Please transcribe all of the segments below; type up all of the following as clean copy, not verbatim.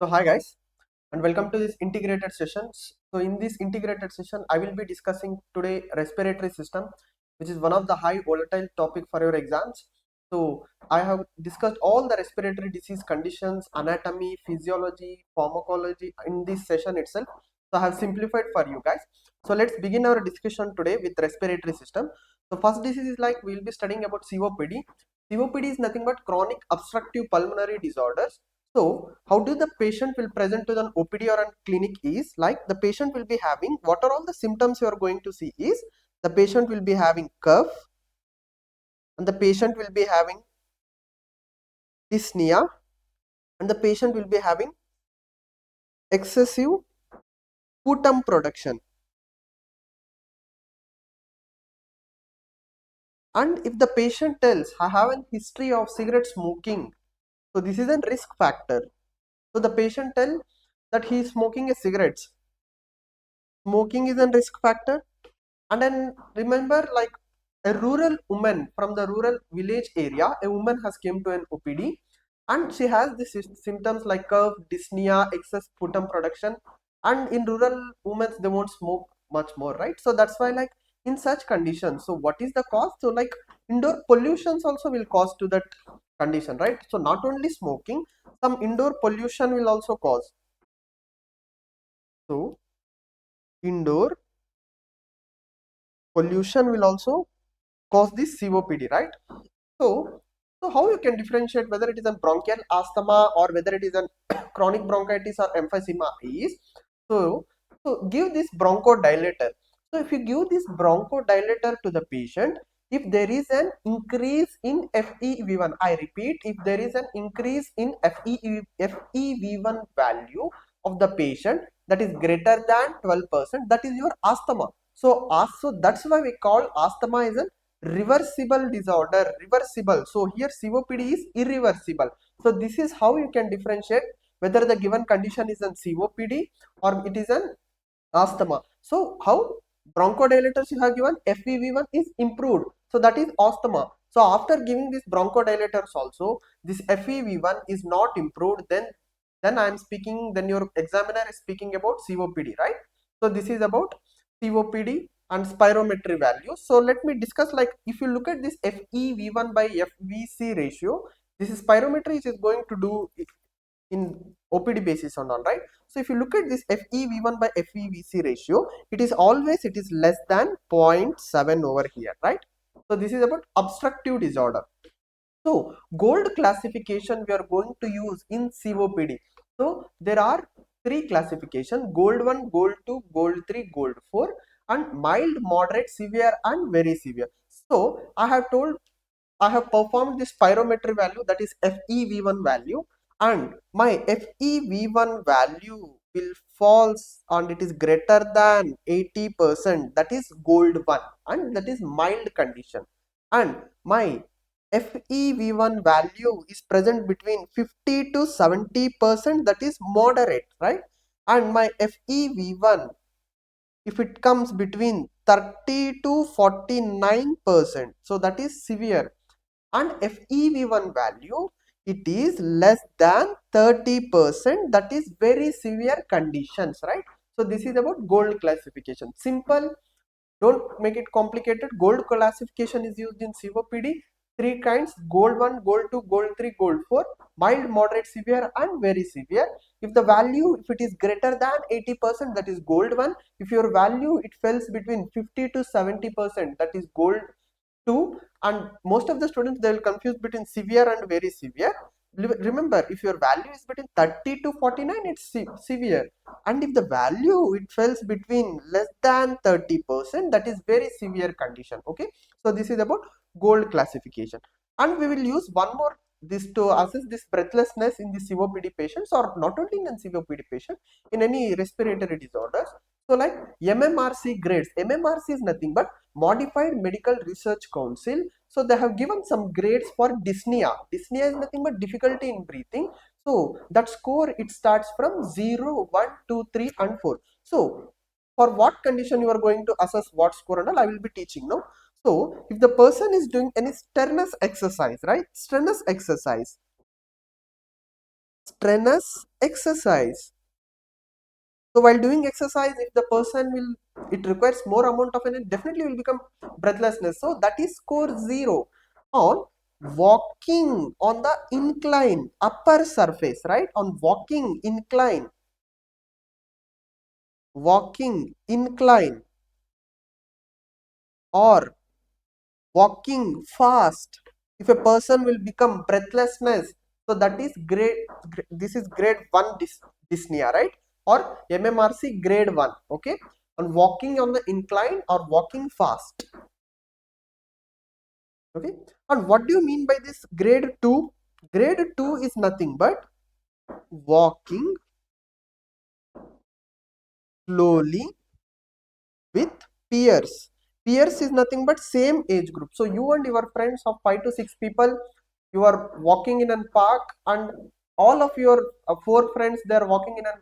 So hi guys and welcome to this integrated sessions. So in this integrated session I will be discussing today respiratory system, which is one of the high volatile topic for your exams. So I have discussed all the respiratory disease conditions, anatomy, physiology, pharmacology in this session itself. So I have simplified for you guys. So let's begin our discussion today with respiratory system. So first disease is like we will be studying about COPD. COPD is nothing but chronic obstructive pulmonary disorders. So, how do the patient will present to an OPD or a clinic is like the patient will be having what are all the symptoms you are going to see is the patient will be having cough and the patient will be having dyspnea and the patient will be having excessive sputum production. And if the patient tells I have a history of cigarette smoking, so this is a risk factor. So the patient tell that he is smoking a cigarettes. Smoking is a risk factor. And then remember, like a rural woman from the rural village area, a woman has came to an OPD and she has the symptoms like cough, dyspnea, excess sputum production. And in rural women, they won't smoke much more, right? So that's why, like in such conditions, so what is the cause? So like indoor pollutions also will cause to that condition, right? So not only smoking, some indoor pollution will also cause. So indoor pollution will also cause this COPD, right? So, so how you can differentiate whether it is a bronchial asthma or whether it is a chronic bronchitis or emphysema is, so, so give this bronchodilator. So if you give this bronchodilator to the patient, if there is an increase in FEV1, I repeat, if there is an increase in FEV1 value of the patient that is greater than 12%, that is your asthma. So that's why we call asthma is a reversible disorder. Reversible. So here COPD is irreversible. So this is how you can differentiate whether the given condition is an COPD or it is an asthma. So how bronchodilators you have given FEV1 is improved. So that is asthma. So after giving this bronchodilators also, this FEV1 is not improved, then I am speaking, then your examiner is speaking about COPD, right? So this is about COPD and spirometry value. So let me discuss, like if you look at this FEV1 by FVC ratio, this is spirometry which is going to do in OPD basis and all, right? So if you look at this FEV1 by FEVC ratio, it is always less than 0.7 over here, right? So this is about obstructive disorder. So gold classification we are going to use in COPD. So there are three classification: gold 1, gold 2, gold 3, gold 4, and mild, moderate, severe, and very severe. So I have performed this spirometry value, that is FEV1 value, and my FEV1 value will falls and it is greater than 80%, that is gold 1 and that is mild condition, and my FEV1 value is present between 50 to 70%, that is moderate, right? And my FEV1, if it comes between 30 to 49%, so that is severe. And FEV1 value, it is less than 30%, that is very severe conditions, right? So this is about gold classification. Simple, don't make it complicated. Gold classification is used in COPD. Three kinds: gold 1, gold 2, gold 3, gold 4, mild, moderate, severe, and very severe. If the value, if it is greater than 80%, that is gold 1. If your value it falls between 50 to 70%, that is gold 2. And most of the students, they will confuse between severe and very severe. Remember, if your value is between 30 to 49, it's severe, and if the value it falls between less than 30%, that is very severe condition. Okay, so this is about gold classification, and we will use one more this to assess this breathlessness in the COPD patients, or not only in COPD patient, in any respiratory disorders. So like MMRC grades, MMRC is nothing but Modified Medical Research Council. So they have given some grades for dyspnea. Dyspnea is nothing but difficulty in breathing. So that score, it starts from 0, 1, 2, 3, and 4. So for what condition you are going to assess what score and all, I will be teaching now. So if the person is doing any strenuous exercise, right? Strenuous exercise strenuous exercise. So while doing exercise, if the person will, it requires more amount of energy, definitely will become breathlessness. So that is score 0 on walking on the incline upper surface, right? On walking incline or walking fast. If a person will become breathlessness, so that is this is grade 1 dyspnea, right? Or MMRC grade 1, okay? On walking on the incline or walking fast, okay? And what do you mean by this grade 2? Grade 2 is nothing but walking slowly with peers. Peers is nothing but same age group. So you and your friends of 5 to 6 people, you are walking in a park, and all of your 4 friends, they are walking in a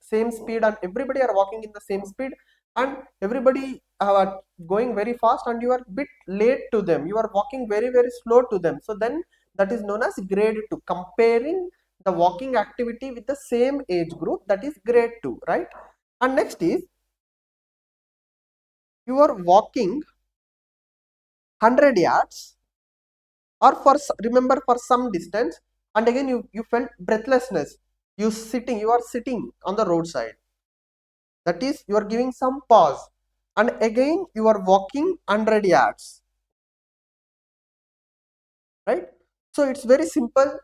same speed, and everybody are walking in the same speed, and everybody are going very fast, and you are bit late to them. You are walking very slow to them. So then that is known as grade 2. Comparing the walking activity with the same age group, that is grade 2, right? And next is you are walking 100 yards or remember for some distance, and again you felt breathlessness. You are sitting on the roadside, that is you are giving some pause, and again you are walking 100 yards, right? So it's very simple.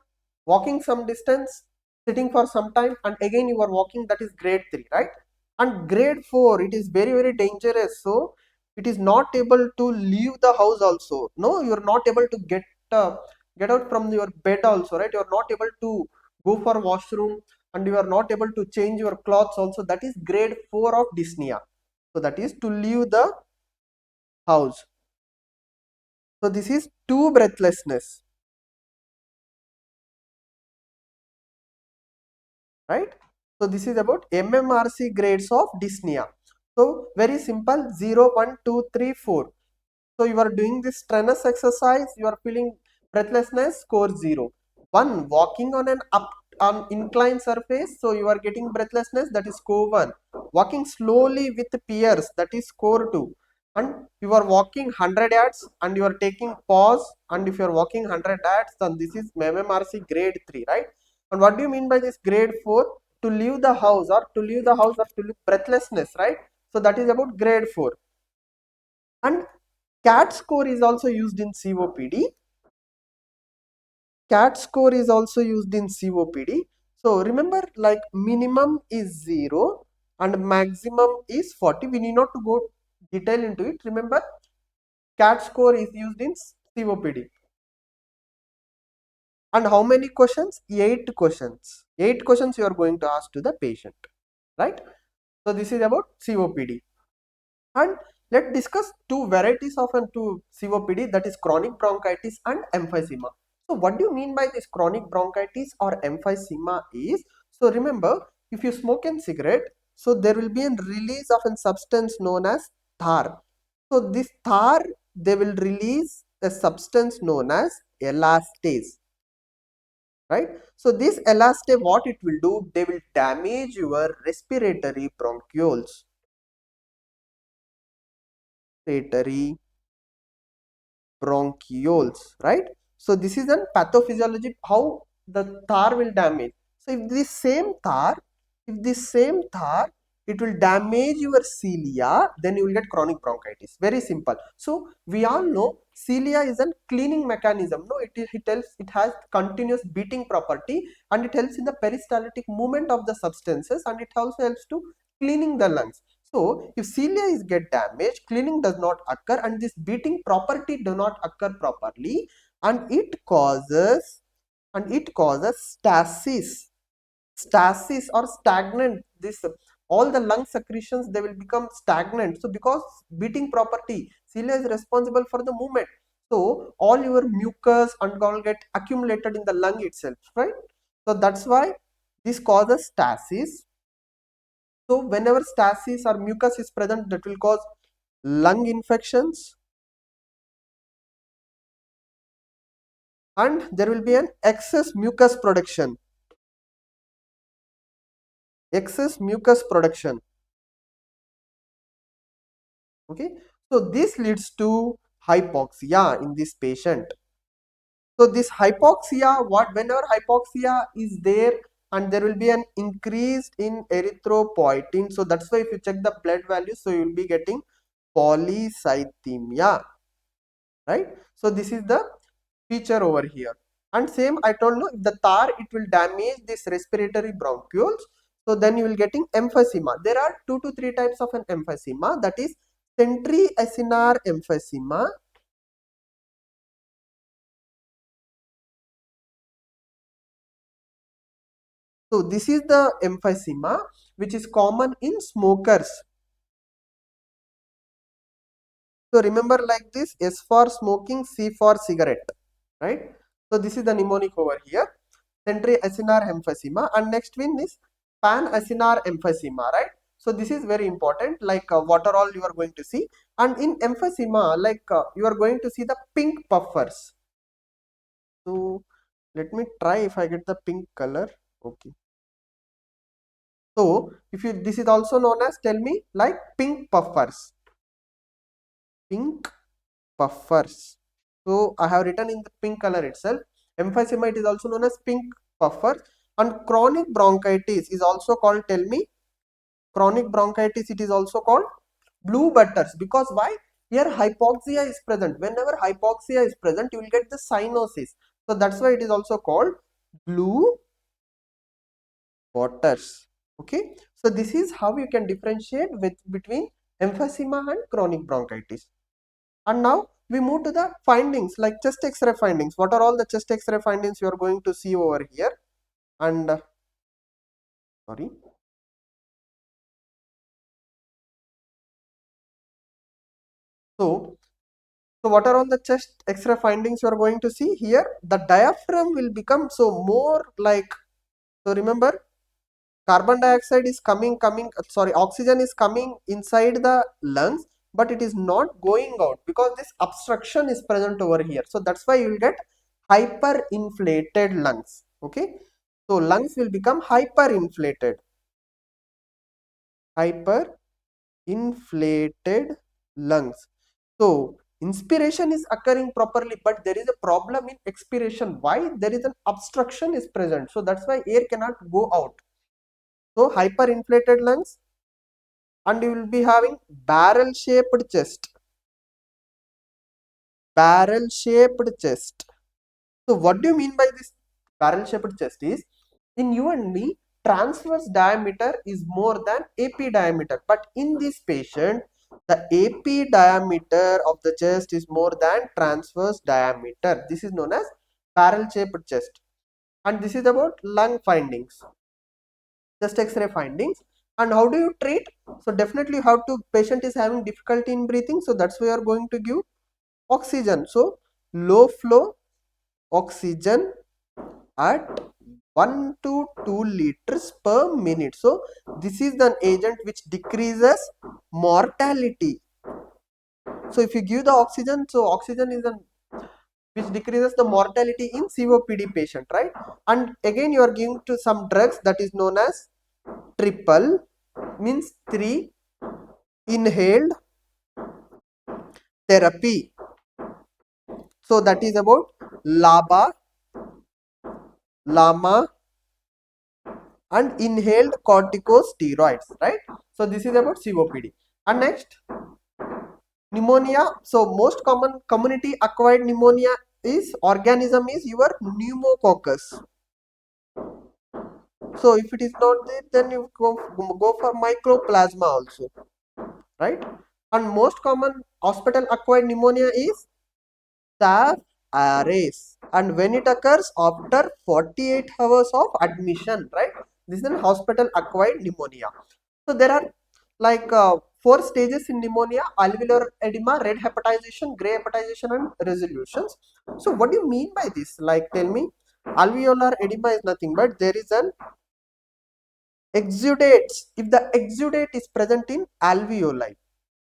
Walking some distance, sitting for some time, and again you are walking, that is grade 3, right? And grade 4, it is very dangerous. So it is not able to leave the house also. No, you are not able to get out from your bed also, right? You are not able to go for washroom, and you are not able to change your clothes also. That is grade 4 of dyspnea. So that is to leave the house. So this is 2 breathlessness, right? So this is about MMRC grades of dyspnea. So very simple, 0, 1, 2, 3, 4. So you are doing this strenuous exercise, you are feeling breathlessness, score 0. 1, walking on an inclined surface, so you are getting breathlessness, that is score 1. Walking slowly with peers, that is score 2. And you are walking 100 yards and you are taking pause, and if you are walking 100 yards, then this is MMRC grade 3, right? And what do you mean by this grade 4? To leave the house, or to leave the house, or to leave breathlessness, right? So that is about grade 4. And CAT score is also used in COPD. CAT score is also used in COPD. So remember, like minimum is 0 and maximum is 40. We need not to go detail into it. Remember, CAT score is used in COPD. And how many questions? 8 questions. 8 questions you are going to ask to the patient, right? So this is about COPD. And let's discuss two varieties of two COPD, that is chronic bronchitis and emphysema. So what do you mean by this chronic bronchitis or emphysema is, so remember, if you smoke a cigarette, so there will be a release of a substance known as tar. So this tar, they will release a substance known as elastase, right? So this elastase, what it will do, they will damage your respiratory bronchioles. Respiratory bronchioles, right? So this is a pathophysiology, how the tar will damage. So if this same tar, it will damage your cilia, then you will get chronic bronchitis. Very simple. So we all know cilia is a cleaning mechanism. No, it has continuous beating property, and it helps in the peristaltic movement of the substances, and it also helps to cleaning the lungs. So if cilia is get damaged, cleaning does not occur, and this beating property do not occur properly, and it causes stasis or stagnant. This all the lung secretions, they will become stagnant. So because beating property, cilia is responsible for the movement. So all your mucus and all get accumulated in the lung itself, right? So that's why this causes stasis. So whenever stasis or mucus is present, that will cause lung infections, and there will be an excess mucus production. excess mucus production. Okay, so this leads to hypoxia in this patient. So this hypoxia, what whenever hypoxia is there and there will be an increase in erythropoietin, so that's why if you check the blood value, so you will be getting polycythemia, right? So this is the feature over here. And same I told you, if the tar, it will damage this respiratory bronchioles, so then you will getting emphysema. There are 2 to 3 types of an emphysema, that is centriacinar emphysema. So this is the emphysema which is common in smokers. So remember like this, S for smoking, C for cigarette, right? So this is the mnemonic over here, centriacinar emphysema, and next one is panacinar emphysema, right? So this is very important, like what are all you are going to see, and in emphysema, like you are going to see the pink puffers. So let me try if I get the pink color. Okay. So if you, this is also known as, tell me, like pink puffers. Pink puffers. So I have written in the pink color itself. Emphysema, it is also known as pink puffer. And chronic bronchitis is also called, tell me, chronic bronchitis, it is also called blue butters. Because why? Here hypoxia is present. Whenever hypoxia is present, you will get the cyanosis. So that's why it is also called blue butters. Okay. So this is how you can differentiate with between emphysema and chronic bronchitis. And now we move to the findings, like chest X-ray findings. What are all the chest X-ray findings you are going to see over here? And sorry. So, so what are all the chest X-ray findings you are going to see here? The diaphragm will become so more like, so remember, carbon dioxide is coming, sorry, oxygen is coming inside the lungs, but it is not going out because this obstruction is present over here. So that's why you will get hyperinflated lungs. Okay. So lungs will become hyperinflated. Hyperinflated lungs. So inspiration is occurring properly, but there is a problem in expiration. Why? There is an obstruction is present. So that's why air cannot go out. So hyperinflated lungs, and you will be having barrel shaped chest. Barrel shaped chest. So what do you mean by this barrel shaped chest is, in you and me, transverse diameter is more than AP diameter, but in this patient the AP diameter of the chest is more than transverse diameter. This is known as barrel shaped chest. And this is about lung findings, chest X-ray findings. And how do you treat? So definitely you have to, patient is having difficulty in breathing, so that's why you are going to give oxygen. So low flow oxygen at 1 to 2 liters per minute. So this is an agent which decreases mortality. So if you give the oxygen, so oxygen is an which decreases the mortality in COPD patient, right? And again you are giving to some drugs that is known as triple, means 3 inhaled therapy. So that is about LABA, LAMA, and inhaled corticosteroids, right? So this is about COPD. And next, pneumonia. So most common community acquired pneumonia is organism is your pneumococcus. So if it is not there, then you go for mycoplasma also, right? And most common hospital acquired pneumonia is staph aureus, and when it occurs after 48 hours of admission, right? This is an hospital acquired pneumonia. So there are like 4 stages in pneumonia: alveolar edema, red hepatization, gray hepatization, and resolutions. So what do you mean by this? Like tell me, alveolar edema is nothing but there is an exudates. If the exudate is present in alveoli,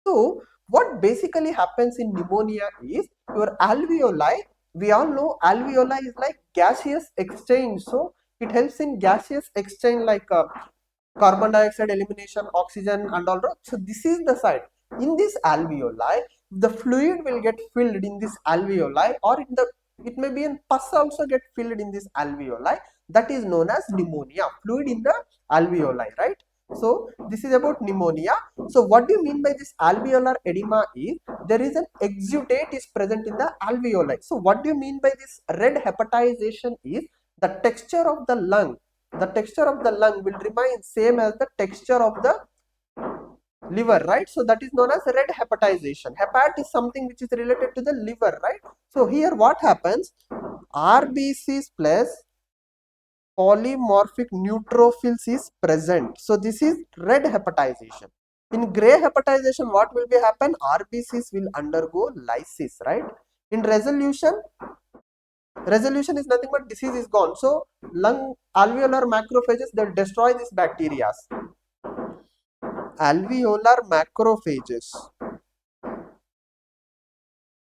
so what basically happens in pneumonia is your alveoli, we all know alveoli is like gaseous exchange. So it helps in gaseous exchange, like carbon dioxide elimination, oxygen and all that. So this is the side. In this alveoli, the fluid will get filled in this alveoli, or in the, it may be in pus also get filled in this alveoli. That is known as pneumonia, fluid in the alveoli, right? So this is about pneumonia. So what do you mean by this alveolar edema is there is an exudate is present in the alveoli. So what do you mean by this red hepatization is the texture of the lung, the texture of the lung will remain same as the texture of the liver, right? So that is known as red hepatization. Hepat is something which is related to the liver, right? So here what happens, RBCs plus polymorphic neutrophils is present. So this is red hepatization. In gray hepatization, what will be happen? RBCs will undergo lysis, right? In resolution is nothing but disease is gone. So lung alveolar macrophages, they'll destroy these bacteria. Alveolar macrophages,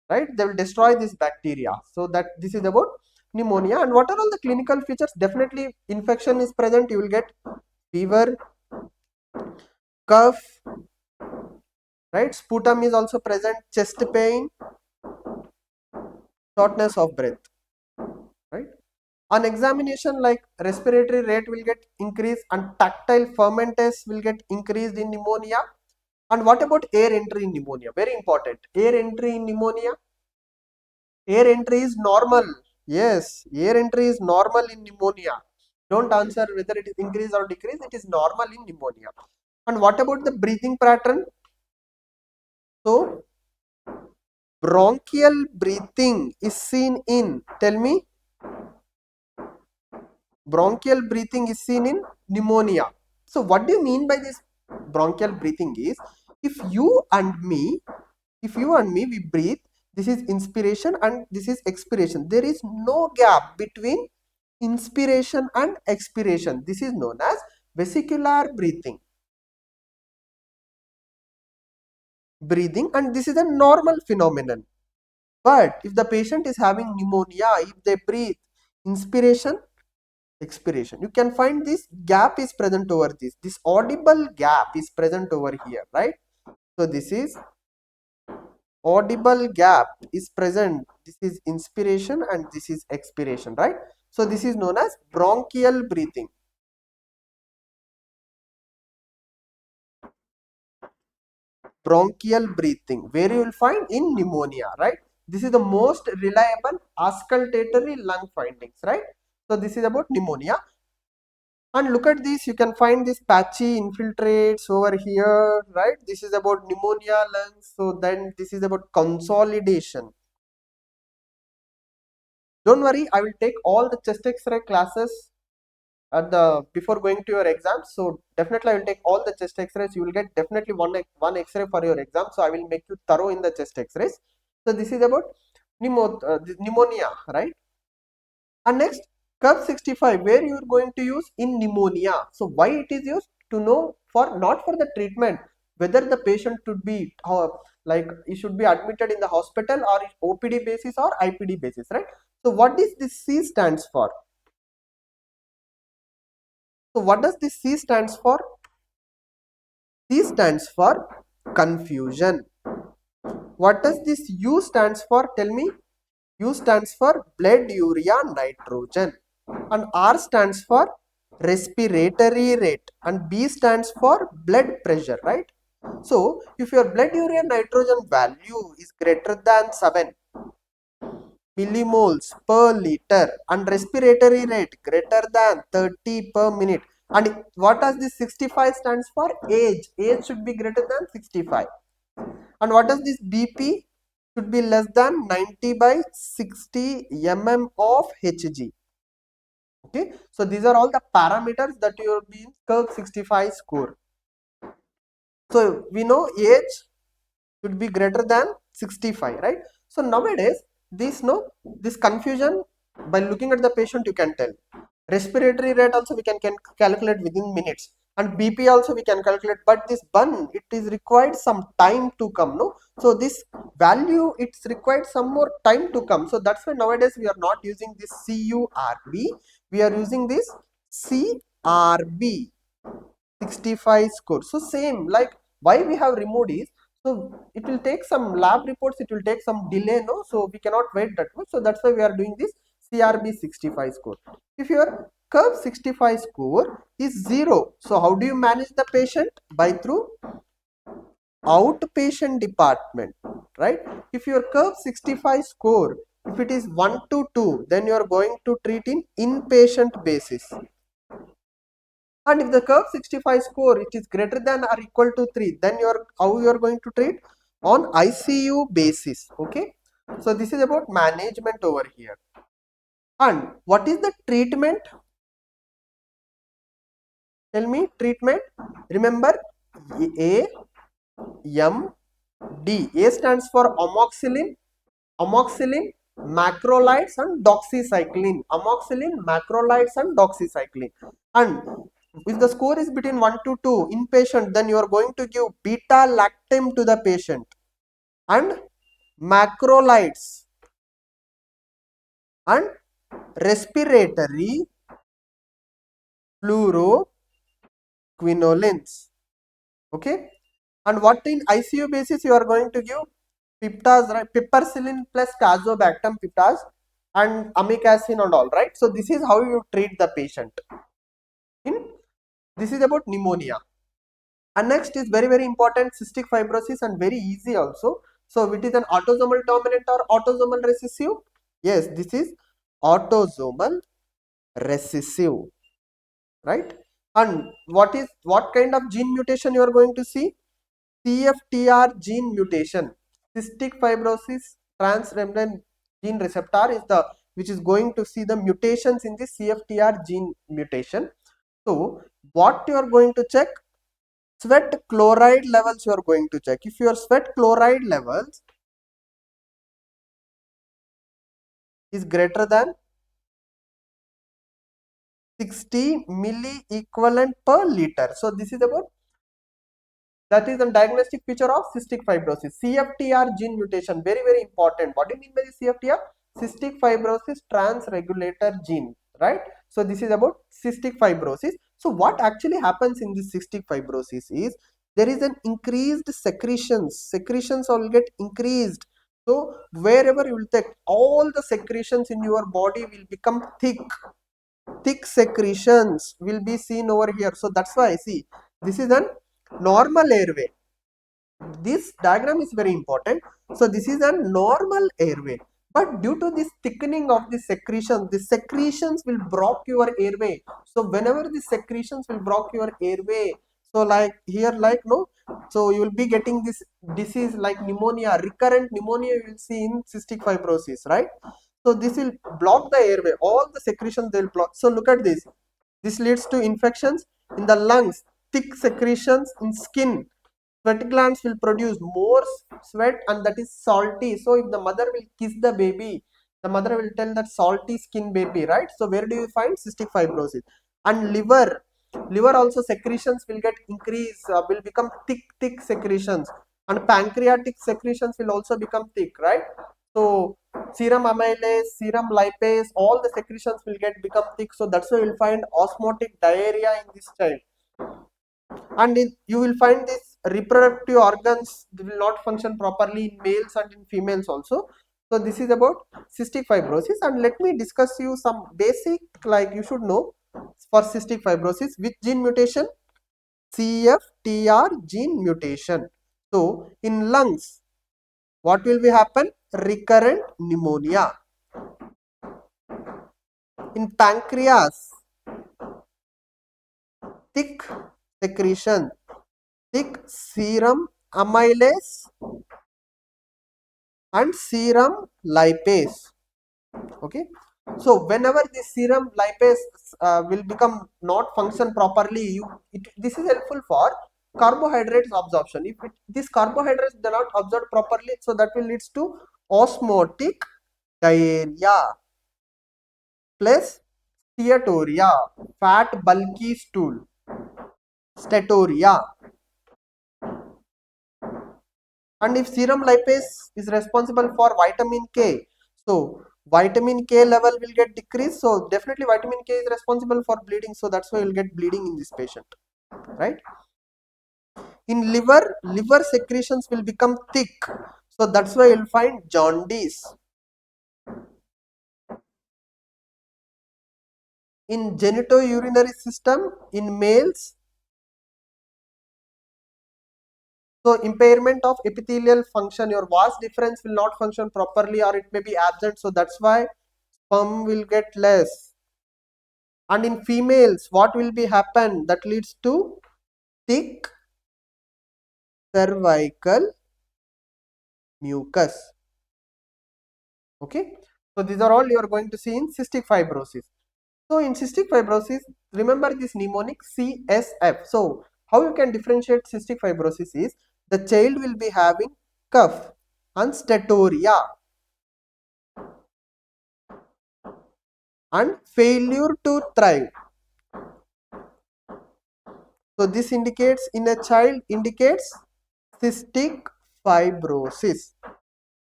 right? They will destroy this bacteria. So that this is about pneumonia. And what are all the clinical features? Definitely infection is present. You will get fever, cough, right? Sputum is also present, chest pain, shortness of breath, right? On examination, like respiratory rate will get increased and tactile fermentase will get increased in pneumonia. And what about air entry in pneumonia? Very important. Air entry in pneumonia. Air entry is normal. Yes, air entry is normal in pneumonia. Don't answer whether it is increase or decrease. It is normal in pneumonia. And what about the breathing pattern? So, bronchial breathing is seen in, tell me, bronchial breathing is seen in pneumonia. So what do you mean by this bronchial breathing is, if you and me, we breathe, this is inspiration and this is expiration. There is no gap between inspiration and expiration. This is known as vesicular breathing, and this is a normal phenomenon. But if the patient is having pneumonia, if they breathe inspiration, expiration, you can find this gap is present over this audible gap is present over here, right? So this is audible gap is present, this is inspiration and this is expiration, right? So this is known as bronchial breathing. Bronchial breathing, where you will find in pneumonia, right? This is the most reliable auscultatory lung findings, right? So this is about pneumonia. And look at this, you can find this patchy infiltrates over here, right? This is about pneumonia lungs. So then this is about consolidation. Don't worry, I will take all the chest x-ray classes at the before going to your exam. So definitely I will take all the chest x-rays. You will get definitely one x-ray for your exam. So I will make you thorough in the chest x-rays. So this is about pneumonia, right? And next, curve 65, where you are going to use in pneumonia. So why it is used? To know for not for the treatment, whether the patient should be like he should be admitted in the hospital or OPD basis or IPD basis, right? So what does this C stands for? So what does this C stands for? C stands for confusion. What does this U stands for? Tell me. U stands for blood urea nitrogen, and R stands for respiratory rate, and B stands for blood pressure, right? So if your blood urea nitrogen value is greater than 7 millimoles per liter and respiratory rate greater than 30 per minute, and what does this 65 stands for? Age should be greater than 65. And what does this BP? Should be less than 90 by 60 mm of Hg. Okay, so these are all the parameters that you will be in curve 65 score. So we know age should be greater than 65, right? So nowadays this confusion, by looking at the patient you can tell. Respiratory rate also we can calculate within minutes, and BP also we can calculate, but this bun, it is required some time to come, no? So this value, it's required some more time to come. So that's why nowadays we are not using this CURB, we are using this CRB. 65 score. So same, like why we have removed is, so it will take some lab reports, it will take some delay, no, so we cannot wait that much. So that's why we are doing this CRB 65 score. If your curve 65 score is 0, so how do you manage the patient? By through outpatient department, right? If your curve 65 score, if it is 1 to 2, then you are going to treat in inpatient basis. And if the curve 65 score it is greater than or equal to 3, then you are going to treat on ICU basis. Okay, so this is about management over here. And what is the treatment? Tell me treatment. Remember, A, M, D. A stands for amoxicillin, macrolides and doxycycline. Amoxicillin, macrolides and doxycycline. And if the score is between 1 to 2 in patient, then you are going to give beta lactam to the patient and macrolides and respiratory fluoroquinolines. Okay. And what in ICU basis you are going to give? Piptas, right? Piperacillin plus tazobactam piptas and amikacin and all, right? So this is how you treat the patient. This is about pneumonia. And next is very important, cystic fibrosis, and very easy also. So it is an autosomal dominant or autosomal recessive? Yes, this is autosomal recessive, right? And what kind of gene mutation you are going to see? CFTR gene mutation. Cystic fibrosis transmembrane gene receptor is the which is going to see the mutations in the CFTR gene mutation. So what you are going to check? Sweat chloride levels you are going to check. If your sweat chloride levels is greater than 60 milli equivalent per liter. So this is about, that is a diagnostic feature of cystic fibrosis. CFTR gene mutation, very important. What do you mean by the CFTR? Cystic fibrosis transregulator gene, right? So this is about cystic fibrosis. So what actually happens in this cystic fibrosis is there is an increased secretions will get increased. So wherever you will take, all the secretions in your body will become thick secretions will be seen over here. So that's why I see this is a normal airway. This diagram is very important. So this is a normal airway, but due to this thickening of the secretions will block your airway. So whenever the secretions will block your airway, so like here, like no, so you will be getting this disease like pneumonia, recurrent pneumonia you will see in cystic fibrosis, right? So this will block the airway, all the secretions they will block. So look at this. This leads to infections in the lungs, thick secretions in skin. Sweat glands will produce more sweat, and that is salty. So if the mother will kiss the baby, the mother will tell that salty skin baby, right? So where do you find cystic fibrosis? And liver also secretions will get increase, will become thick secretions, and pancreatic secretions will also become thick, right? So serum amylase, serum lipase, all the secretions will get become thick. So that's why you will find osmotic diarrhea in this child. And you will find this reproductive organs will not function properly in males and in females also. So this is about cystic fibrosis, and let me discuss you some basic, like you should know for cystic fibrosis with gene mutation, CFTR gene mutation. So in lungs, what will be happen? Recurrent pneumonia. In pancreas, thick secretion, thick serum amylase and serum lipase. Okay, so whenever the serum lipase will become not function properly, this is helpful for carbohydrates absorption. If these carbohydrates do not absorb properly, so that will leads to osmotic diarrhea plus steatorrhea, fat bulky stool, steatorrhea. And if serum lipase is responsible for vitamin K, so vitamin K level will get decreased. So definitely vitamin K is responsible for bleeding. So that's why you'll get bleeding in this patient. right? In liver secretions will become thick, so that's why you'll find jaundice. In genitourinary system in males, so impairment of epithelial function, your vas deferens will not function properly or it may be absent, so that's why sperm will get less. And in females, what will be happen, that leads to thick cervical mucus. Okay, so these are all you are going to see in cystic fibrosis. So in cystic fibrosis, remember this mnemonic CSF. So how you can differentiate cystic fibrosis is, the child will be having cough and steatorrhea and failure to thrive. So this indicates, in a child, indicates cystic fibrosis.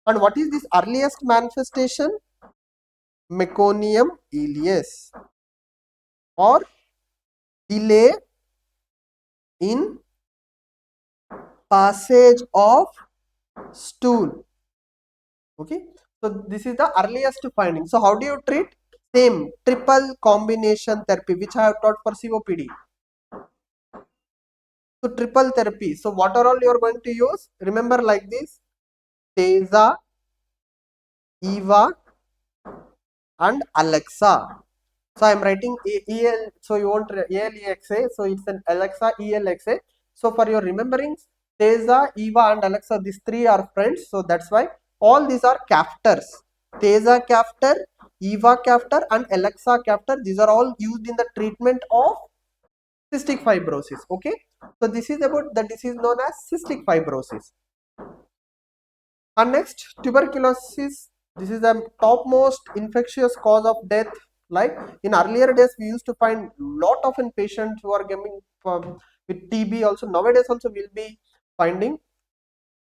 And what is this earliest manifestation? Meconium ileus, or delay in passage of stool. Okay, so this is the earliest finding. So how do you treat? Same triple combination therapy, which I have taught for COPD. So triple therapy. So what are all you are going to use? Remember like this: Teza, Eva, and Alexa. So I am writing EL. So you want ALEXA. So it's an Alexa ELXA. So for your rememberings, Teza, Eva, and Alexa, these three are friends. So that's why all these are captors. Teza captor, Eva captor, and Alexa captor. These are all used in the treatment of cystic fibrosis. Okay. So this is about the disease known as cystic fibrosis. And next, tuberculosis. This is the topmost infectious cause of death. Like in earlier days, we used to find lot of patients who are getting with TB. Also nowadays, also we'll be finding,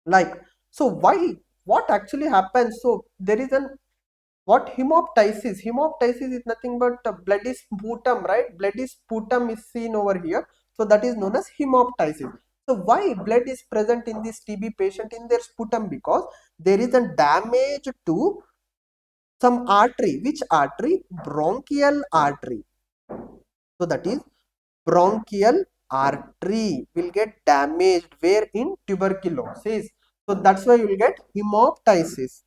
like, so why? What actually happens? So there is an, what, hemoptysis. Hemoptysis is nothing but bloody sputum, right? Bloody sputum is seen over here. So that is known as hemoptysis. So why blood is present in this TB patient in their sputum? Because there is a damage to some artery. Which artery? Bronchial artery. So that is bronchial artery will get damaged where? In tuberculosis. So that's why you will get hemoptysis.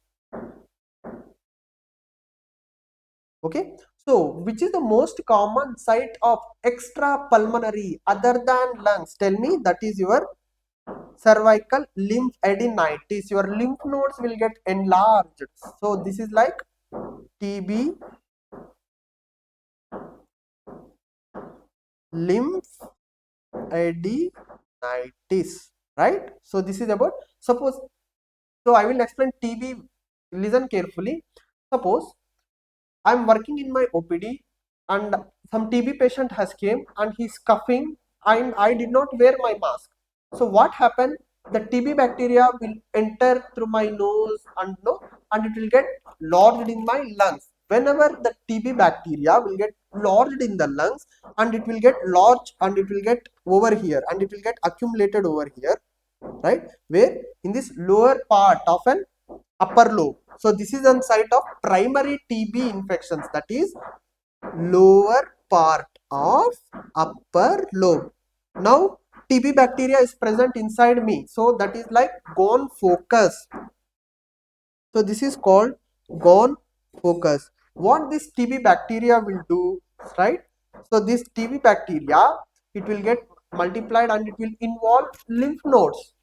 Okay, so which is the most common site of extra pulmonary other than lungs? Tell me. That is your cervical lymphadenitis. Your lymph nodes will get enlarged. So this is like TB lymphadenitis, right? So this is about, suppose, so I will explain TB. Listen carefully. Suppose I'm working in my OPD and some TB patient has came and he's coughing and I did not wear my mask. So what happened? The TB bacteria will enter through my nose and no, and it will get lodged in my lungs. Whenever the TB bacteria will get lodged in the lungs, and it will get lodged and it will get over here and it will get accumulated over here, right? Where? In this lower part of an upper lobe. So this is on site of primary TB infections, that is lower part of upper lobe. Now TB bacteria is present inside me, so that is like gone focus. So this is called gone focus. What this TB bacteria will do, right? So this TB bacteria, it will get multiplied and it will involve lymph nodes.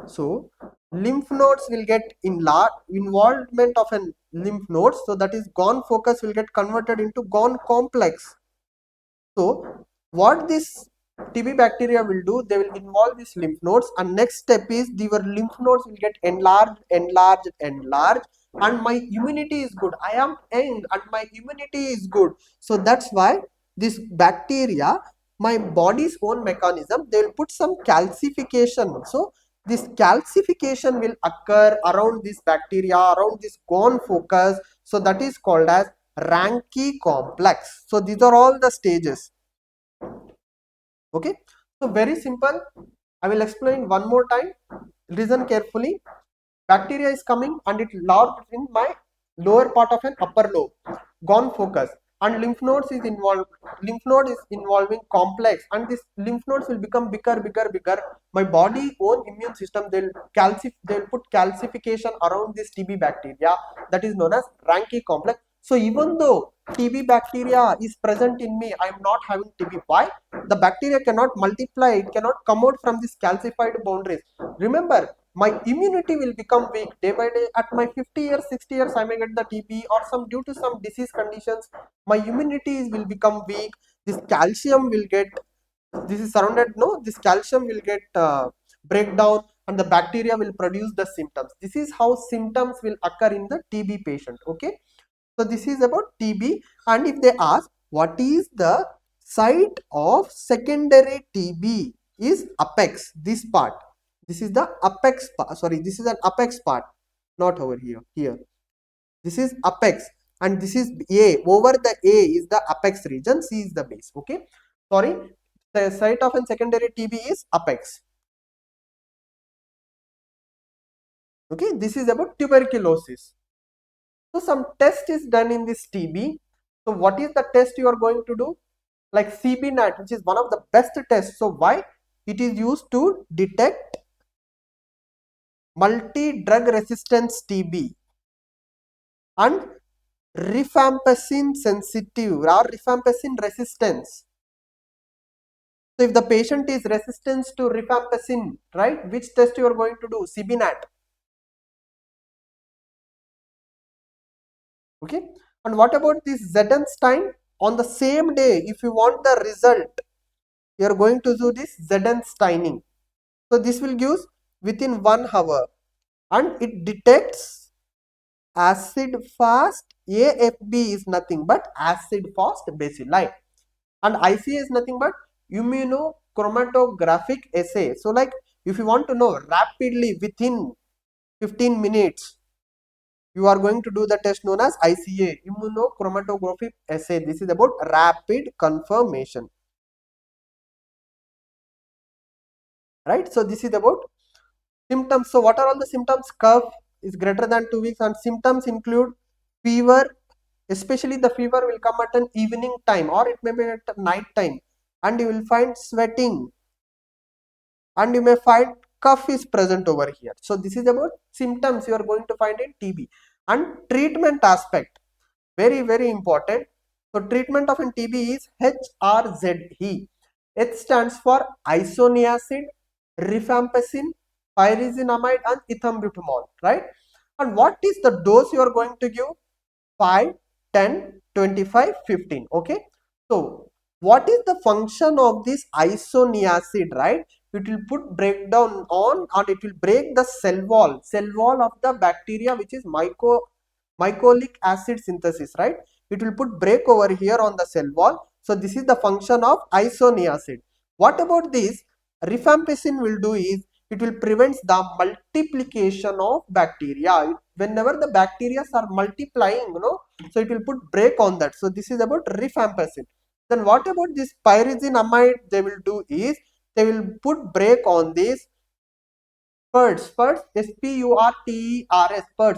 So lymph nodes will get involvement of an lymph nodes. So that is gone focus will get converted into gone complex. So what this TB bacteria will do, they will involve these lymph nodes, and next step is your lymph nodes will get enlarged, and my immunity is good. I am young and my immunity is good. So that's why this bacteria, my body's own mechanism, they will put some calcification. So this calcification will occur around this bacteria, around this gone focus. So that is called as Ranke complex. So these are all the stages. Okay, so very simple. I will explain one more time. Listen carefully. Bacteria is coming and it lodged in my lower part of an upper lobe. Gone focus. And lymph nodes is involved. Lymph node is involving complex, and this lymph nodes will become bigger, bigger, bigger. My body own immune system, they'll put calcification around this TB bacteria, that is known as Ranke complex. So even though TB bacteria is present in me, I am not having TB. Why? The bacteria cannot multiply, it cannot come out from these calcified boundaries. Remember, my immunity will become weak day by day. At my 50 years, 60 years, I may get the TB, or some due to some disease conditions, my immunity will become weak. This calcium will get, this is surrounded, no, this calcium will get breakdown, and the bacteria will produce the symptoms. This is how symptoms will occur in the TB patient. Okay, so this is about TB. And if they ask what is the site of secondary TB, is apex, this part. This is the apex part. Sorry, this is an apex part, not over here. Here, this is apex, and this is A. Over the A is the apex region. C is the base. Okay. Sorry, the site of a secondary TB is apex. Okay. This is about tuberculosis. So some test is done in this TB. So what is the test you are going to do? Like CBNAT, which is one of the best tests. So why? It is used to detect multi-drug resistance TB and rifampicin sensitive or rifampicin resistance. So if the patient is resistant to rifampicin, right, which test you are going to do? CBNAT. Okay. And what about this Zedenstein? On the same day, if you want the result, you are going to do this Zedensteining. So this will give within 1 hour, and it detects acid fast. AFB is nothing but acid fast bacilli, and ICA is nothing but immunochromatographic assay. So like if you want to know rapidly within 15 minutes, you are going to do the test known as ICA, immunochromatographic assay. This is about rapid confirmation, right? So this is about symptoms. So what are all the symptoms? Cough is greater than 2 weeks, and symptoms include fever, especially the fever will come at an evening time, or it may be at night time, and you will find sweating, and you may find cough is present over here. So this is about symptoms you are going to find in TB. And treatment aspect, very very important. So treatment of an TB is HRZE. H stands for isoniazid, rifampicin, pyrazinamide, and ethambutol, right? And what is the dose you are going to give? 5, 10, 25, 15. Okay. So what is the function of this isoniazid, right? It will put breakdown on, and it will break the cell wall of the bacteria, which is mycolic acid synthesis, right? It will put break over here on the cell wall. So this is the function of isoniazid. What about this? Rifampicin will do is it will prevent the multiplication of bacteria. Whenever the bacteria are multiplying, so it will put break on that. So this is about rifampicin. Then what about this pyrazinamide? They will do is they will put break on this spurs, spurs, spurs.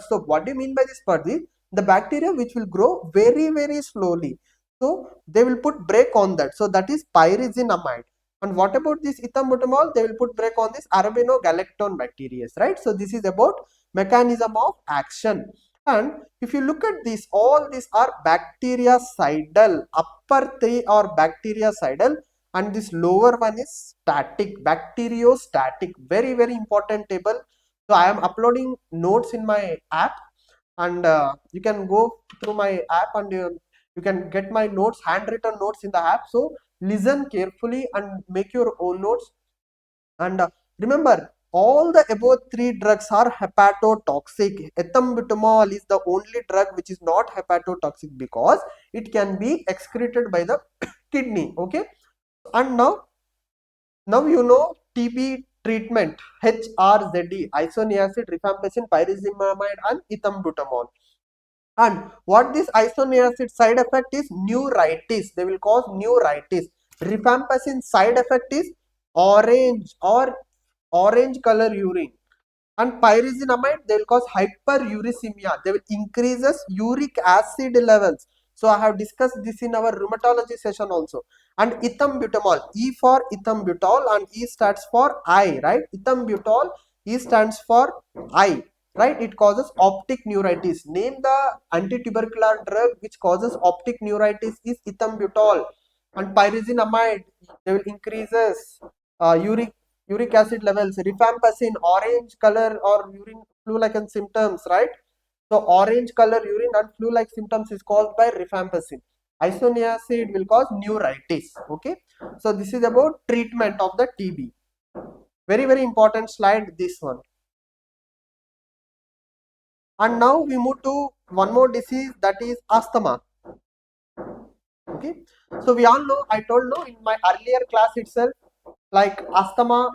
So what do you mean by this spurs? Is the bacteria which will grow very very slowly. So they will put break on that. So that is pyrazinamide. And what about this ethambutol? They will put break on this arabinogalactone bacteria, right? So this is about mechanism of action. And if you look at this, all these are bactericidal. Upper 3 are bactericidal, and this lower one is static, bacteriostatic. Very very important table. So I am uploading notes in my app, and you can go through my app, and you can get my notes, handwritten notes in the app. So listen carefully and make your own notes. And remember, all the above 3 drugs are hepatotoxic. Ethambutol is the only drug which is not hepatotoxic because it can be excreted by the kidney. Okay. And now you know TB treatment, HRZD, isoniazid, rifampicin, pyrazinamide, and ethambutol. And what this isoniazid side effect is neuritis. They will cause neuritis. Rifampicin side effect is orange or orange color urine. And pyrazinamide, they will cause hyperuricemia. They will increases uric acid levels. So I have discussed this in our rheumatology session also. And ethambutol, E for ethambutol and E stands for eye, right? Ethambutol, E stands for eye, right? It causes optic neuritis. Name the anti-tubercular drug which causes optic neuritis is ethambutol. And pyrazinamide, they will increases uric acid levels. Rifampicin, orange color or urine flu-like symptoms, right? So orange color urine and flu-like symptoms is caused by rifampicin. Isoniazid will cause neuritis. Okay. So this is about treatment of the TB. Very, very important slide, this one. And now we move to one more disease, that is asthma. Okay. So we all know, I told no in my earlier class itself, like asthma,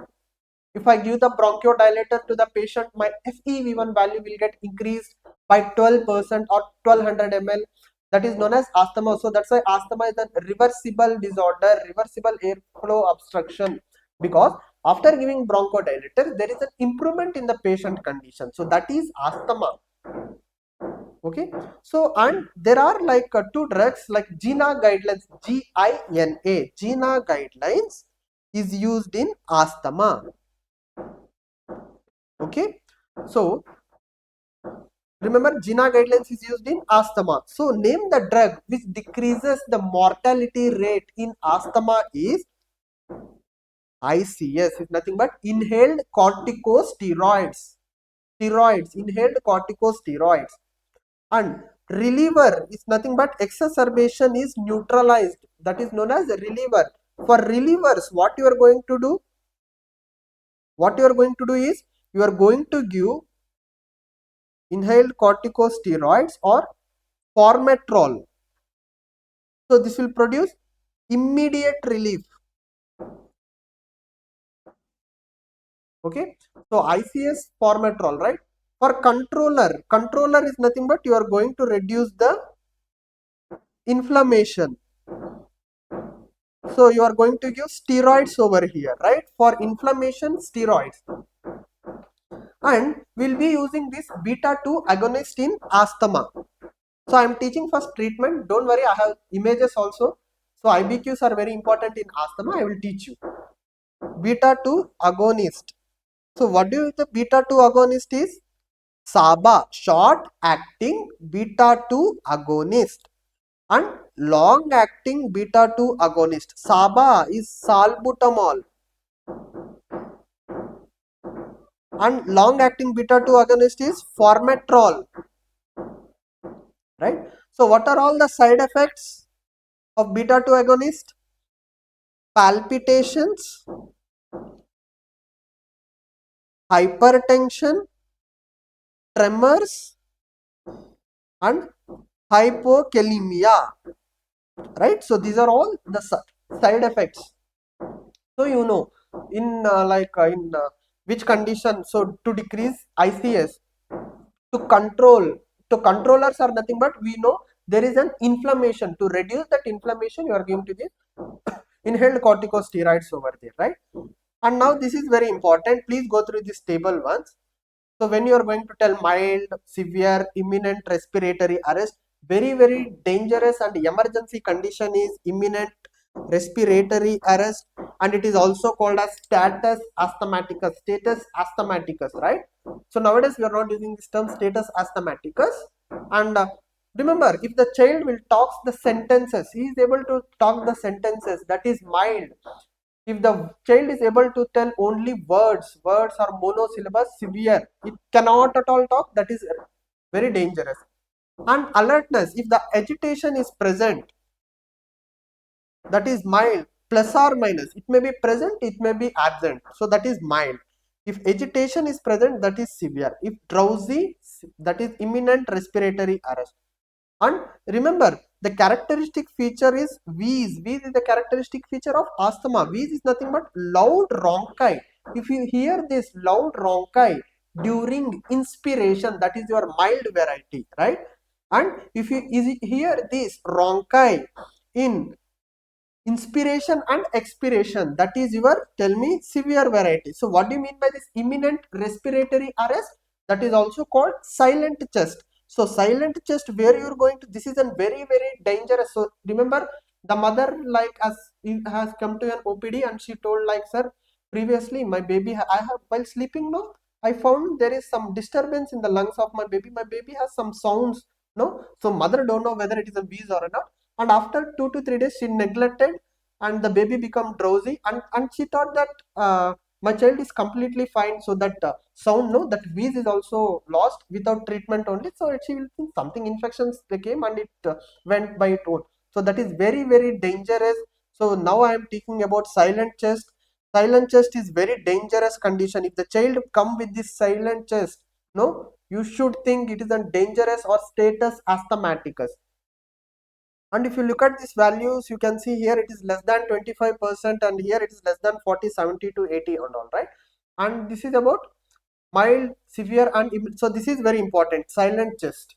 if I give the bronchodilator to the patient, my FEV1 value will get increased by 12% or 1200 ml. That is known as asthma. So that's why asthma is a reversible disorder, reversible airflow obstruction. Because after giving bronchodilator, there is an improvement in the patient condition. So that is asthma. Okay. So and there are like two drugs like GINA guidelines, GINA. GINA guidelines is used in asthma. Okay, so remember GINA guidelines is used in asthma. So name the drug which decreases the mortality rate in asthma is ICS, is nothing but inhaled corticosteroids. Inhaled corticosteroids. And reliever is nothing but exacerbation is neutralized. That is known as reliever. For relievers, what you are going to do? What you are going to do is you are going to give inhaled corticosteroids or formoterol. So this will produce immediate relief. Okay. So ICS formoterol, right? For controller is nothing but you are going to reduce the inflammation. So you are going to give steroids over here, right? For inflammation, steroids. And we'll be using this beta 2 agonist in asthma. So I am teaching first treatment. Don't worry, I have images also. So IBQs are very important in asthma. I will teach you. Beta 2 agonist. So what do you the beta 2 agonist is? SABA, short acting beta 2 agonist, and long acting beta 2 agonist. SABA is salbutamol and long acting beta 2 agonist is formoterol, right? So what are all the side effects of beta 2 agonist? Palpitations, hypertension, tremors and hypokalemia, right? So these are all the side effects. So you know in which condition, so to decrease ICS, to controllers are nothing but we know there is an inflammation. To reduce that inflammation, you are going to give inhaled corticosteroids over there, right? And now this is very important, please go through this table once. So when you are going to tell mild, severe, imminent respiratory arrest, very, very dangerous and emergency condition is imminent respiratory arrest, and it is also called as status asthmaticus. Status asthmaticus, right? So nowadays we are not using this term status asthmaticus. And remember, if the child will talk the sentences, he is able to talk the sentences, that is mild. If the child is able to tell only words are monosyllabus, severe. It cannot at all talk, that is very dangerous. And alertness, if the agitation is present, that is mild, plus or minus. It may be present, it may be absent. So that is mild. If agitation is present, that is severe. If drowsy, that is imminent respiratory arrest. And remember, the characteristic feature is wheeze. Wheeze is the characteristic feature of asthma. Wheeze is nothing but loud rhonchi. If you hear this loud rhonchi during inspiration, that is your mild variety, right? And if you hear this rhonchi in inspiration and expiration, that is your, tell me, severe variety. So what do you mean by this imminent respiratory arrest? That is also called silent chest. So silent chest, where you are going to, this is a very very dangerous. So remember, the mother like as has come to an OPD and she told like, sir, previously my baby I have, while sleeping, no, I found there is some disturbance in the lungs of my baby. My baby has some sounds, no. So mother don't know whether it is a wheeze or not, and after 2 to 3 days she neglected and the baby become drowsy, and she thought that my child is completely fine, so that sound, no, that wheeze is also lost without treatment only, so she will think something infections they came and it went by its own. So that is very very dangerous. So now I am talking about silent chest. Silent chest is very dangerous condition. If the child come with this silent chest, no, you should think it is a dangerous or status asthmaticus. And if you look at these values, you can see here it is less than 25% and here it is less than 40, 70 to 80 and all, right? And this is about mild, severe and so this is very important, silent chest.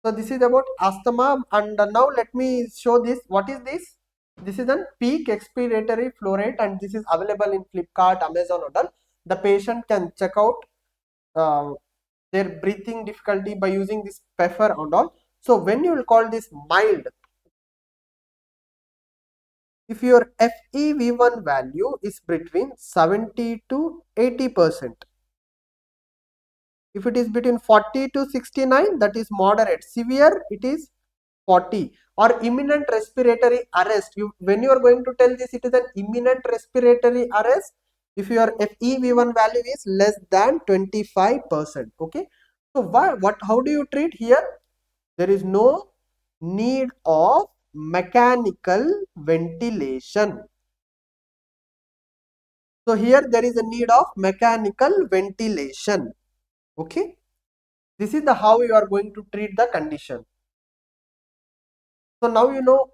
So this is about asthma, and now let me show this. What is this? This is a peak expiratory flow rate and this is available in Flipkart, Amazon and all. The patient can check out uh, their breathing difficulty by using this pffer and all. So when you will call this mild, if your FEV1 value is between 70 to 80%, if it is between 40 to 69, that is moderate. Severe, it is 40. Or imminent respiratory arrest. When you are going to tell this, it is an imminent respiratory arrest if your FEV1 value is less than 25%. Okay. So how do you treat here? There is no need of mechanical ventilation. So here there is a need of mechanical ventilation. Okay. This is the how you are going to treat the condition. So now you know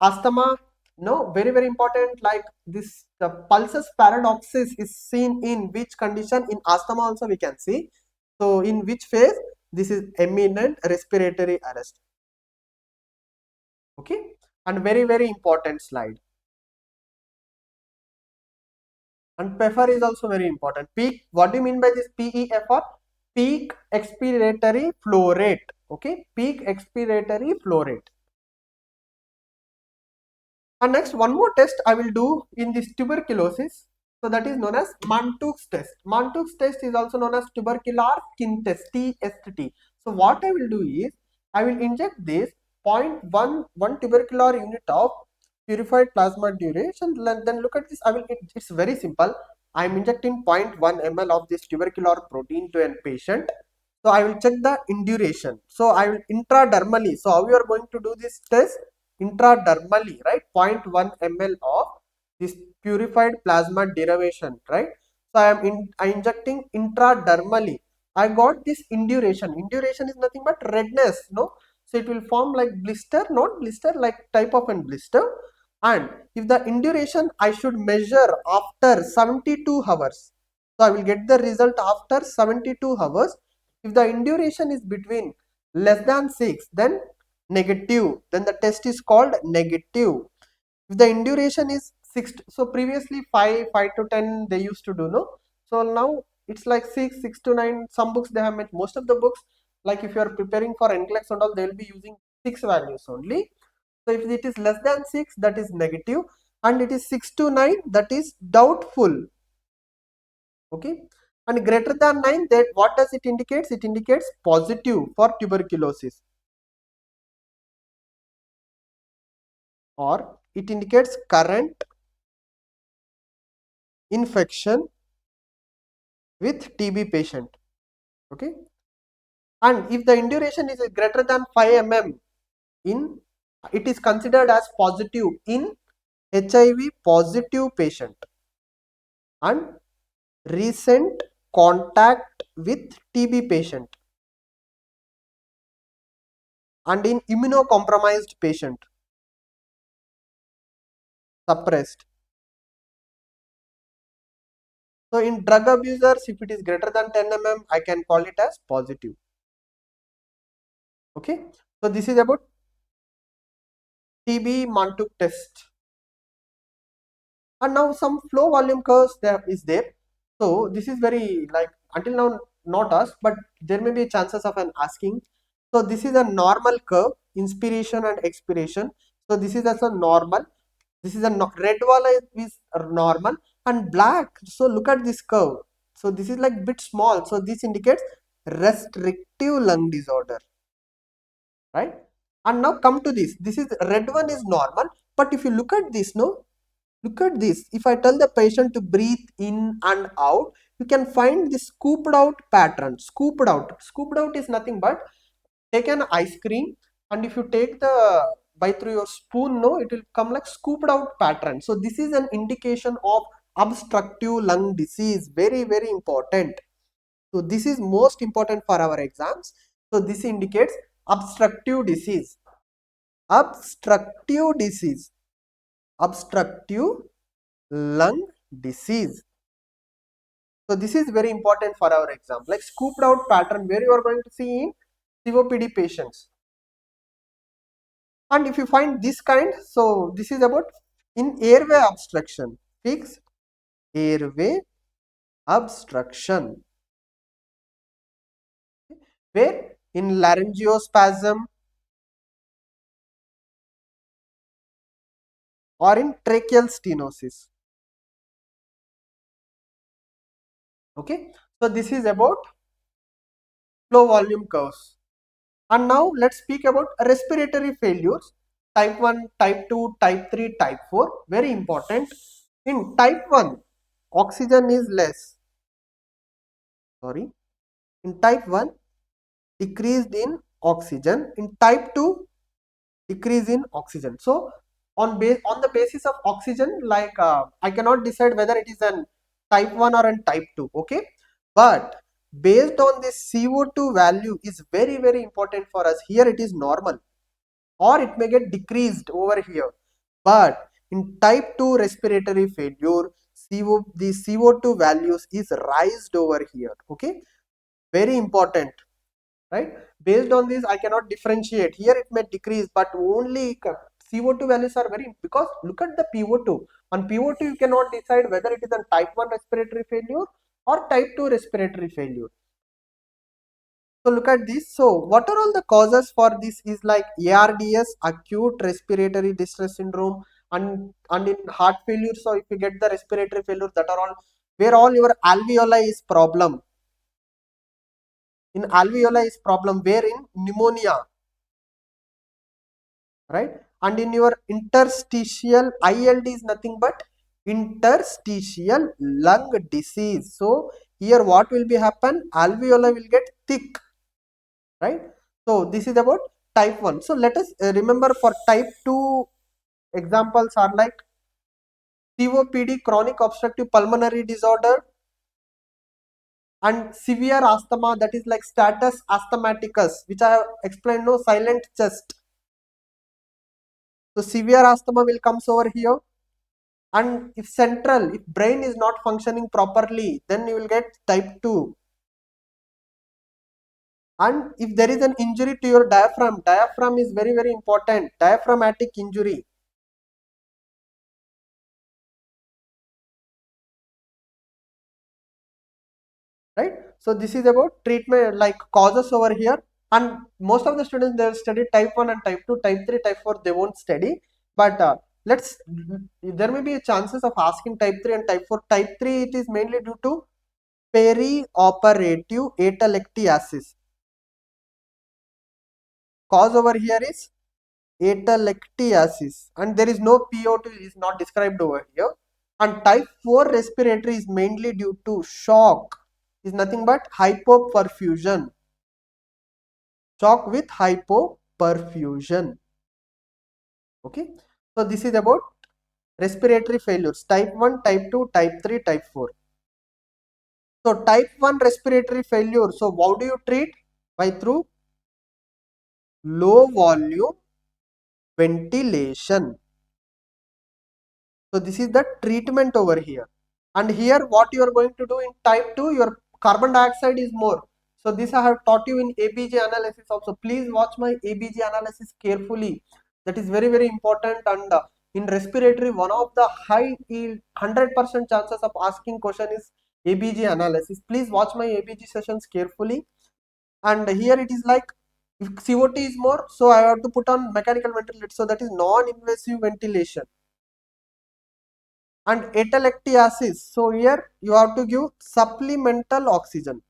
asthma. No, very very important. Like this, the pulsus paradoxis is seen in which condition? In asthma also we can see. So in which phase? This is imminent respiratory arrest. Okay. And very very important slide. And PEFR is also very important. Peak, what do you mean by this PEFR? Peak expiratory flow rate. Okay, peak expiratory flow rate. And next, one more test I will do in this tuberculosis. So that is known as Mantoux test. Mantoux test is also known as tubercular skin test, TST. So what I will do is, I will inject this 0.11 tubercular unit of purified plasma duration. Then look at this. It's very simple. I am injecting zero point 0.1 ml of this tubercular protein to a patient. So I will check the induration. So I will intradermally. So how you are going to do this test? Intradermally, right? 0.1 ml of this purified plasma derivation, right? So I injecting intradermally. I got this induration. Induration is nothing but redness, no? So it will form like blister, not blister, like type of an blister. And if the induration I should measure after 72 hours. So I will get the result after 72 hours. If the induration is between less than 6, then negative. Then the test is called negative. If the induration is 6, so previously 5 to 10 they used to do, no? So now it's like 6 to 9. Some books they have made, most of the books, like if you are preparing for NCLEX and all, they will be using 6 values only. So if it is less than 6, that is negative, and it is 6 to 9, that is doubtful. Okay. And greater than 9, that what does it indicates? It indicates positive for tuberculosis, or it indicates current infection with TB patient. Okay. And if the induration is greater than 5 mm in, it is considered as positive in HIV positive patient and recent contact with TB patient and in immunocompromised patient, suppressed. So in drug abusers, if it is greater than 10 mm, I can call it as positive. Okay. So this is about TB Mantoux test. And now some flow volume curves there is there. So this is very like until now not us, but there may be chances of an asking. So this is a normal curve, inspiration and expiration. So this is also normal. This is a red wall is normal and black. So look at this curve. So this is like bit small. So this indicates restrictive lung disorder, right? And now come to this. This is red one is normal, but if you look at this, no, look at this. If I tell the patient to breathe in and out, you can find this scooped out pattern. Scooped out. Scooped out is nothing but take an ice cream, and if you take the bite through your spoon, no, it will come like scooped out pattern. So this is an indication of obstructive lung disease. Very, very important. So this is most important for our exams. So this indicates obstructive disease. Obstructive disease. Obstructive lung disease. So this is very important for our exam, like scooped out pattern where you are going to see in COPD patients. And if you find this kind, so this is about in airway obstruction, fixed airway obstruction, where in laryngospasm or in tracheal stenosis. Okay, so this is about flow volume curves. And now let's speak about respiratory failures, type 1, type 2, type 3, type 4, very important. In type 1, oxygen is less, sorry, in type 1, decreased in oxygen, in type 2, decrease in oxygen. So on the basis of oxygen, like I cannot decide whether it is an type 1 or an type 2, okay, but based on this CO2 value is very, very important for us. Here it is normal, or it may get decreased over here, but in type 2 respiratory failure, the CO2 values is raised over here, okay, very important, right? Based on this I cannot differentiate. Here it may decrease, but only CO2 values are very, because look at the PO2. On PO2 you cannot decide whether it is a type 1 respiratory failure or type 2 respiratory failure. So look at this. So what are all the causes for this is like ARDS, acute respiratory distress syndrome, and in heart failure. So if you get the respiratory failure, that are all where all your alveoli is problem. In alveoli is problem, where in pneumonia, right? And in your interstitial, ILD is nothing but interstitial lung disease. So here what will be happen? Alveoli will get thick, right? So this is about type 1. So let us remember for type 2 examples are like COPD, chronic obstructive pulmonary disorder, and severe asthma, that is like status asthmaticus, which I have explained, no, silent chest. So severe asthma will comes over here. And if central, if brain is not functioning properly, then you will get type 2. And if there is an injury to your diaphragm, diaphragm is very, very important, diaphragmatic injury, right? So this is about treatment, like causes over here. And most of the students, they will study type 1 and type 2, type 3, type 4 they won't study, but let's there may be chances of asking type 3 and type 4. Type 3 it is mainly due to perioperative atelectasis. Cause over here is atelectasis, and there is no PO2 is not described over here. And type 4 respiratory is mainly due to shock, is nothing but hypoperfusion, shock with hypoperfusion, okay. So this is about respiratory failures, type 1, type 2, type 3, type 4. So type 1 respiratory failure, so how do you treat? By through low volume ventilation. So this is the treatment over here. And here what you are going to do in type 2, your carbon dioxide is more. So this I have taught you in ABG analysis also. Please watch my ABG analysis carefully. That is very, very important. And in respiratory, one of the high yield 100% chances of asking question is ABG analysis. Please watch my ABG sessions carefully. And here it is like, if COT is more, so I have to put on mechanical ventilator. So that is non-invasive ventilation. And atelectasis. So here you have to give supplemental oxygen.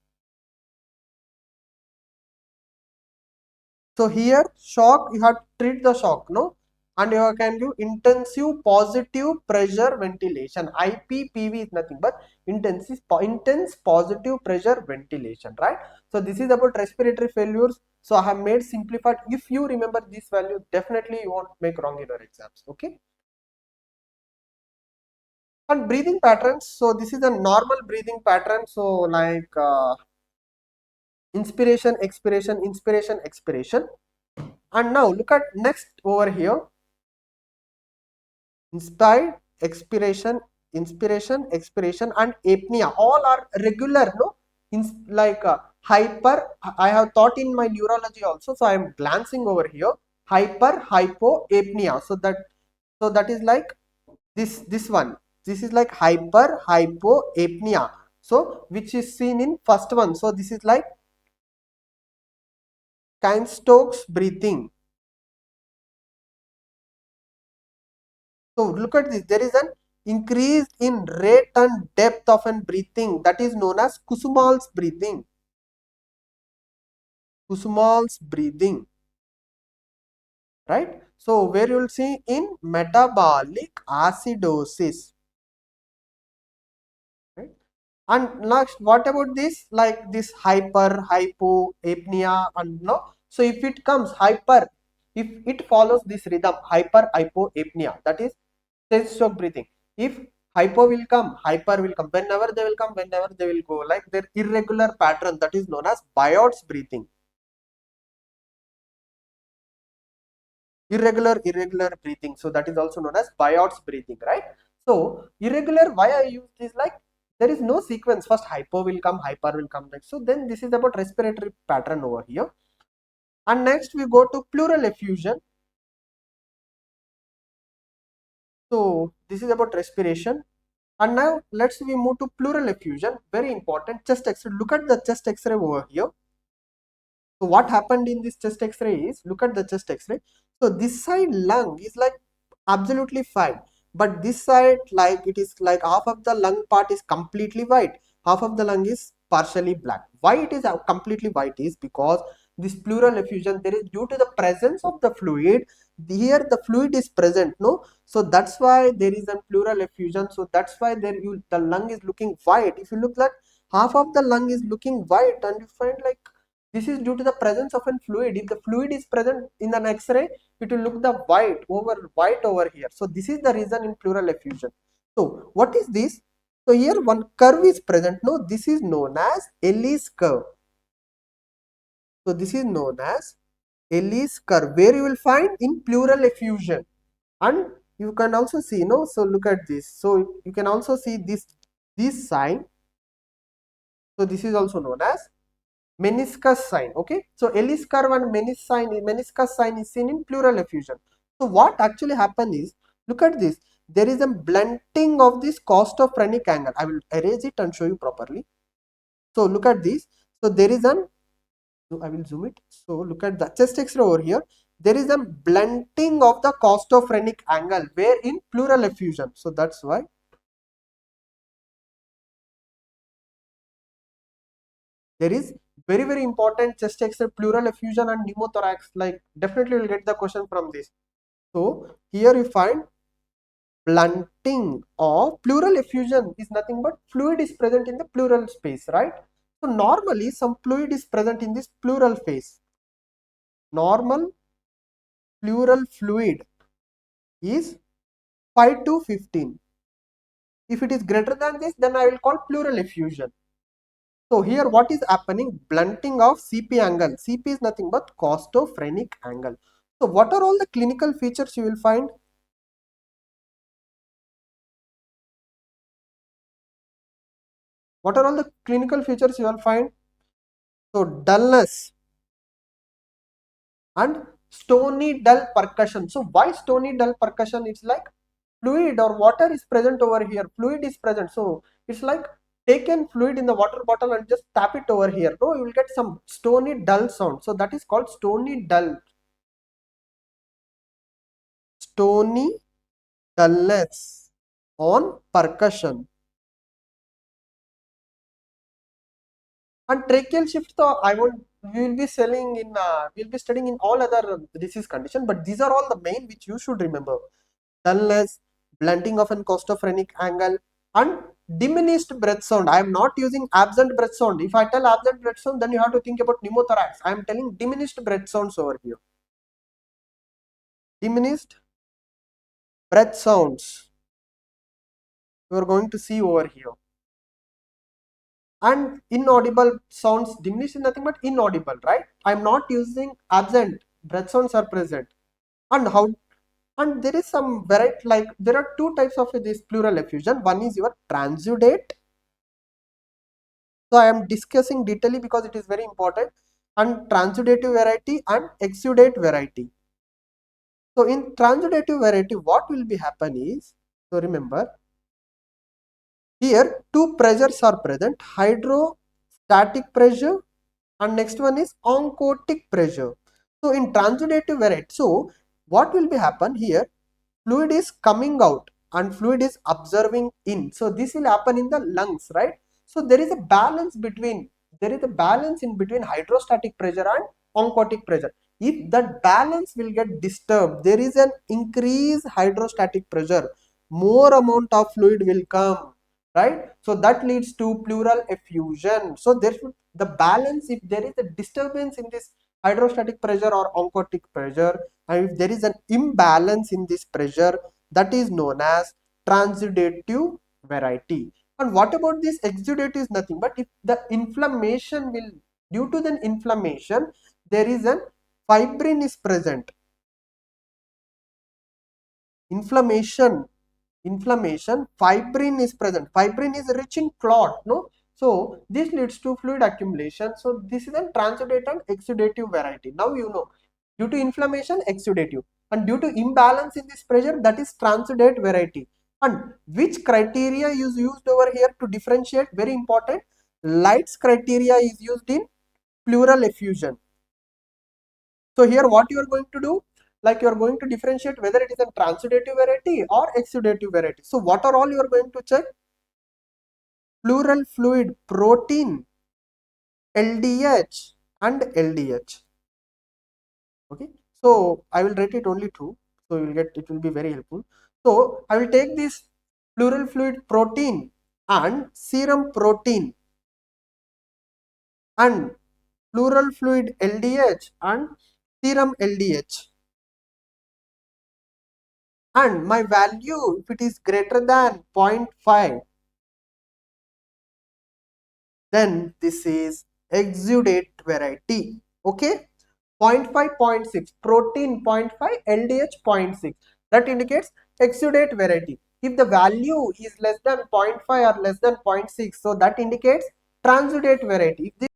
So here shock, you have to treat the shock, no? And you can do intensive positive pressure ventilation. IPPV is nothing but intense positive pressure ventilation, right? So this is about respiratory failures. So I have made simplified. If you remember this value, definitely you won't make wrong in your exams. Okay. And breathing patterns. So this is a normal breathing pattern. So like inspiration, expiration, inspiration, expiration. And now look at next over here. Inspire, expiration, inspiration, expiration, and apnea. All are regular, no? Like hyper. I have taught in my neurology also, so I am glancing over here. Hyper, hypo, apnea. So that is like this one. This is like hyper, hypo, apnea. So which is seen in first one. So this is like Stokes breathing. So look at this. There is an increase in rate and depth of an breathing, that is known as Kusumal's breathing. Kusumal's breathing, right? So where you will see in metabolic acidosis, right? And next, what about this? Like this hyper, hypo, apnea, and no. So if it comes hyper, if it follows this rhythm, hyper, hypo, apnea, that is chest stroke breathing. If hypo will come, hyper will come. Whenever they will come, whenever they will go. Like their irregular pattern, that is known as Biot's breathing. Irregular breathing. So that is also known as Biot's breathing, right? So irregular, why I use this, like there is no sequence. First hypo will come, hyper will come next. So then this is about respiratory pattern over here. And next we go to pleural effusion. So this is about respiration. And now let's we move to pleural effusion. Very important. Chest X-ray. Look at the chest X-ray over here. So what happened in this chest X-ray is, look at the chest X-ray. So this side lung is like absolutely fine, but this side, like it is like half of the lung part is completely white, half of the lung is partially black. Why it is completely white is because this pleural effusion, there is due to the presence of the fluid. Here the fluid is present, no? So that's why there is a pleural effusion. So that's why the lung is looking white. If you look like half of the lung is looking white, and you find like this is due to the presence of a fluid. If the fluid is present in an X-ray, it will look the white over here. So this is the reason in pleural effusion. So what is this? So here one curve is present. No, this is known as Ellis curve. So this is known as Ellis curve, where you will find in pleural effusion. And you can also see, no, so look at this. So you can also see this sign. So this is also known as meniscus sign. Okay, so Ellis curve and meniscus sign is seen in pleural effusion. So what actually happened is, look at this, there is a blunting of this costophrenic angle. I will erase it and show you properly. So look at this. So there is an, so I will zoom it. So look at the chest X-ray over here. There is a blunting of the costophrenic angle where in pleural effusion. So that's why there is very important chest X-ray, pleural effusion and pneumothorax. Like definitely will get the question from this. So here you find blunting of pleural effusion is nothing but fluid is present in the pleural space, right? So normally some fluid is present in this pleural phase. Normal pleural fluid is 5 to 15. If it is greater than this, then I will call pleural effusion. So here what is happening? Blunting of CP angle. CP is nothing but costophrenic angle. So what are all the clinical features you will find? What are all the clinical features you will find? So dullness and stony dull percussion. So why stony dull percussion? It's like fluid or water is present over here. Fluid is present. So it's like taken fluid in the water bottle and just tap it over here. No, you will get some stony dull sound. So that is called stony dull. Stony dullness on percussion. And tracheal shift, so I won't. We will be selling in. We'll be studying in all other disease condition, but these are all the main which you should remember. Dullness, blunting of an costophrenic angle, and diminished breath sound. I am not using absent breath sound. If I tell absent breath sound, then you have to think about pneumothorax. I am telling diminished breath sounds over here. Diminished breath sounds. You are going to see over here. And inaudible sounds, diminished is nothing but inaudible, right? I am not using absent. Breath sounds are present. And how? And there is some variety, like there are two types of this pleural effusion. One is your transudate. So I am discussing detailedly because it is very important. And transudative variety and exudate variety. So in transudative variety, what will be happen is, so remember, here two pressures are present, hydrostatic pressure and next one is oncotic pressure. So in transudative variety, so what will be happen here? Fluid is coming out and fluid is observing in. So this will happen in the lungs, right? So there is a balance between, in between hydrostatic pressure and oncotic pressure. If that balance will get disturbed, there is an increased hydrostatic pressure, more amount of fluid will come, right? So that leads to pleural effusion. So there should the balance, if there is a disturbance in this hydrostatic pressure or oncotic pressure, and if there is an imbalance in this pressure, that is known as transudative variety. And what about this exudate is nothing but if the inflammation will, due to the inflammation, there is an fibrin is present. Inflammation, fibrin is present. Fibrin is rich in clot, no? So this leads to fluid accumulation. So this is a transudative and exudative variety. Now you know, due to inflammation, exudative, and due to imbalance in this pressure, that is transudate variety. And which criteria is used over here to differentiate? Very important. Light's criteria is used in pleural effusion. So here what you are going to do, like you are going to differentiate whether it is a transudative variety or exudative variety. So what are all you are going to check? Pleural fluid protein, LDH and LDH. Okay. So I will rate it only 2. So you will get, it will be very helpful. So I will take this pleural fluid protein and serum protein and pleural fluid LDH and serum LDH. And my value, if it is greater than 0.5, then this is exudate variety. Okay, 0.5, 0.6, protein 0.5, LDH 0.6, that indicates exudate variety. If the value is less than 0.5 or less than 0.6, so that indicates transudate variety. If